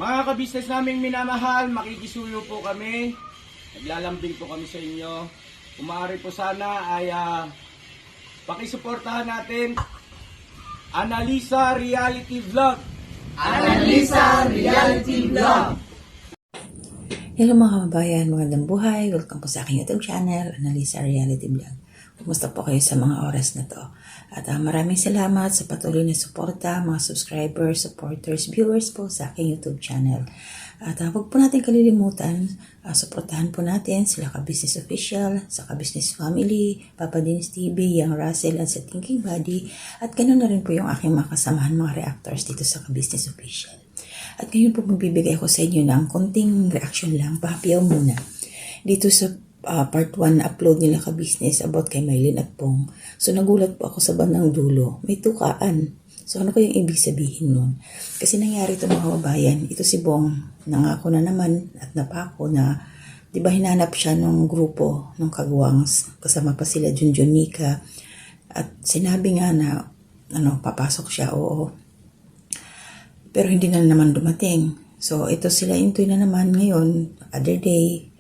Mga kabisnes naming minamahal, makikisuyo po kami. Naglalambing po kami sa inyo. Kung maaari po sana ay pakisuportahan natin Analisa Reality Vlog. Analisa Reality Vlog. Hello mga kababayan, magandang buhay. Welcome po sa aking YouTube channel, Analisa Reality Vlog. Kumusta po kayo sa mga oras na to? At maraming salamat sa patuloy na suporta, mga subscribers, supporters, viewers po sa aking YouTube channel. At huwag po natin kalilimutan, suportahan po natin sila Ka-Business Official, sa Ka-Business Family, Papa Dins TV, Yang Russell at sa Thinking Body. At ganoon na rin po yung aking mga kasamahan, mga reactors dito sa Ka-Business Official. At ngayon po magbibigay ko sa inyo ng konting reaction lang, pahapiyaw muna. Dito sa part 1 na upload nila Ka-Business about kay Mylene at Pong. So nagulat po ako sa bandang dulo, may tukaan. So ano kayang ibig sabihin nun? Kasi nangyari ito mga kababayan, ito si Bong, nangako na naman at napako na, di ba hinanap siya nung grupo, nung kagwangs, kasama pa sila Junjun Nika. At sinabi nga na, papasok siya, oo. Pero hindi na naman dumating. So ito sila Intoy na naman ngayon, other day,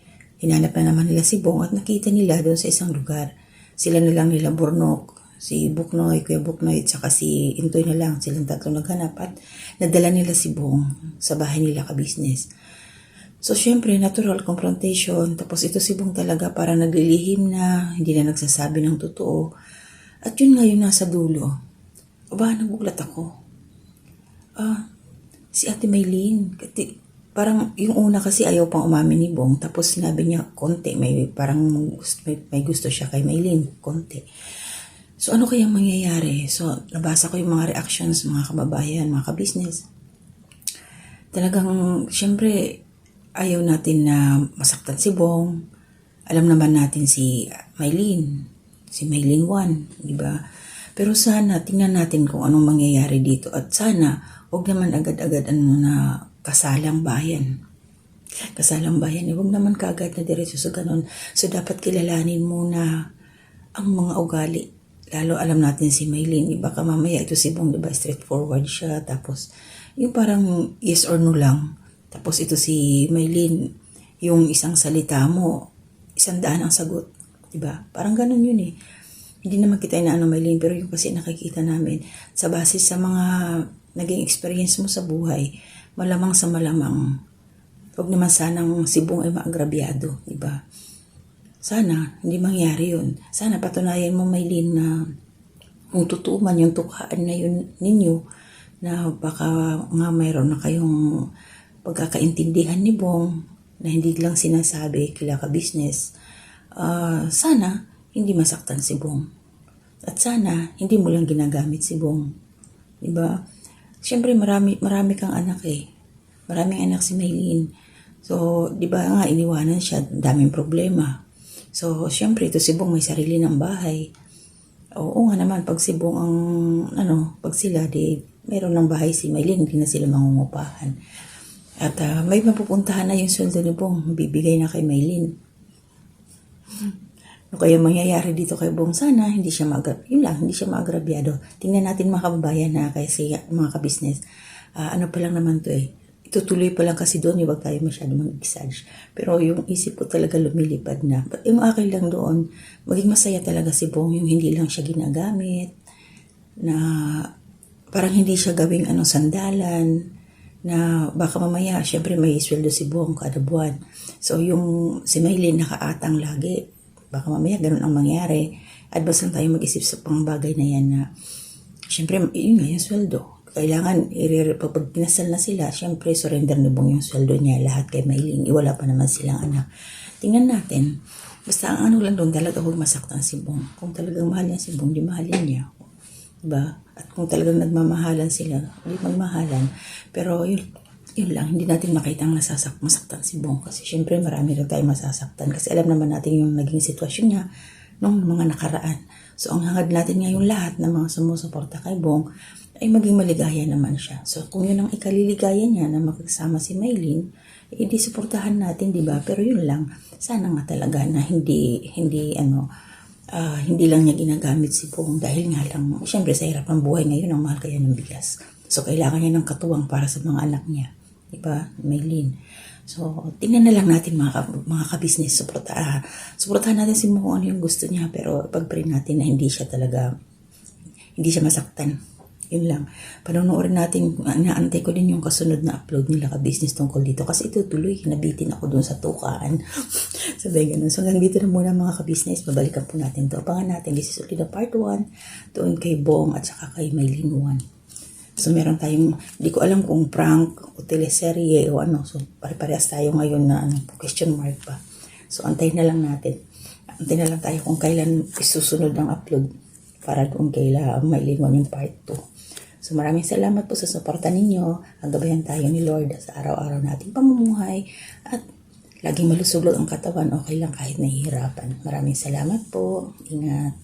hinanap na naman nila si Bong at nakita nila doon sa isang lugar. Sila na lang nila Burnok, si Buknoy, Kuya Buknoy, at saka si Intoy na lang. Silang tatlo naghanap at nadala nila si Bong sa bahay nila Ka-Business. So syempre, natural confrontation. Tapos ito si Bong talaga para naglilihim na, hindi na nagsasabi ng totoo. At yun nga yung nasa dulo. Aba, nagulat ako. Si Ate Mylene, parang yung una kasi ayaw pang umamin ni Bong, tapos sinabi niya konti, may gusto siya kay Mylene, konti. So ano kayang mangyayari? So nabasa ko yung mga reactions, mga kababayan, mga ka-business. Talagang syempre ayaw natin na masaktan si Bong. Alam naman natin si Mylene 1, di ba? Pero sana tingnan natin kung anong mangyayari dito at sana huwag naman agad-agad na kasalang bayan. Kasalang bayan, huwag naman kaagad na diretso sa ganun. So, dapat kilalanin muna ang mga ugali. Lalo alam natin si Mylene, baka mamaya ito si Bong, diba, straightforward siya. Tapos, yung parang yes or no lang. Tapos ito si Mylene, yung isang salita mo, 100 ang sagot. Diba? Parang ganun yun eh. Hindi naman kita inaano Mylene, pero yung kasi nakikita namin, sa basis sa mga naging experience mo sa buhay, malamang sa malamang, huwag naman sanang si Bong ay maagrabyado, diba? Sana, hindi mangyari yun. Sana patunayan mo, Mylene, na kung totoo man yung tukaan na yun ninyo, na baka nga mayroon na kayong pagkakaintindihan ni Bong, na hindi lang sinasabi kila Ka-Business. Sana, hindi masaktan si Bong. At sana, hindi mo lang ginagamit si Bong. Diba? Siyempre, marami kang anak eh. Maraming anak si Mylene. So, di ba nga, iniwanan siya, daming problema. So, siyempre, ito si Bong may sarili ng bahay. Oo nga naman, pag si Bong ang, pag sila, meron ng bahay si Mylene, hindi na sila mangungupahan. At may mapupuntahan na yung sweldo ni Bong, bibigay na kay Mylene. Ano kaya mangyayari dito kay Bong? Sana hindi siya hindi siya maagrabyado. Tingnan natin mga kababayan na kasi mga ka-business. Ano pa lang naman to eh. Itutuloy pa lang kasi doon, huwag tayo masyado mag-exage. Pero yung isip ko talaga lumilipad na. Yung akin lang doon, maging masaya talaga si Bong, yung hindi lang siya ginagamit, na parang hindi siya gawing sandalan, na baka mamaya, syempre may sweldo si Bong kada buwan. So yung si Mylene nakaatang lagi, baka mamaya ganun ang mangyari. Advance lang tayo mag-isip sa pang bagay na yan na syempre, yun nga yung sweldo. Kailangan, pag pinasal na sila, syempre, surrender ni Bong yung sweldo niya lahat kay Mylene. Iwala pa naman silang anak. Tingnan natin. Basta ang lang doon, talaga huwag masaktan si Bong. Kung talagang mahal niya si Bong, di mahalin niya. Diba? At kung talagang nagmamahalan sila, di magmahalan. Pero yun lang, hindi natin makitang masaktan si Bong kasi syempre marami rin tayo masasaktan kasi alam naman natin yung naging sitwasyon niya nung mga nakaraan. So ang hangad natin ngayon lahat ng mga sumusuporta kay Bong ay maging maligaya naman siya. So kung yun ang ikaliligaya niya na makasama si Mylene, hindi suportahan natin, di ba? Pero yun lang, sana nga talaga na hindi lang niya ginagamit si Bong dahil nga lang, syempre sa hirap ng buhay ngayon ang mahal kaya ng bigas. So kailangan niya ng katuwang para sa mga anak niya. Diba, Maylin? So, tingnan na lang natin mga ka-business. Suportahan natin si Mo kung ano yung gusto niya. Pero pag-pray natin na hindi siya masaktan. Yun lang. Panonoodin natin, inaantay ko din yung kasunod na upload nila ka-business tungkol dito. Kasi ito tuloy, nabitin ako dun sa tukaan. Sabi ganun. So hanggang dito na muna mga ka-business. Babalikan po natin to. Abangan natin. This is ulit na part 1. Doon kay Bong at saka kay Maylin 1. So meron tayong, hindi ko alam kung prank o teleserye o ano. So pare-parehas tayo ngayon na question mark pa. So antayin na lang natin. Antayin na lang tayo kung kailan isusunod ang upload para doon kaila Maylin 1 yung part 2. So maraming salamat po sa suporta ninyo. Ang gabayan tayo ni Lord sa araw-araw nating pamumuhay at laging malusog ang katawan, okay lang kahit nahihirapan. Maraming salamat po. Ingat.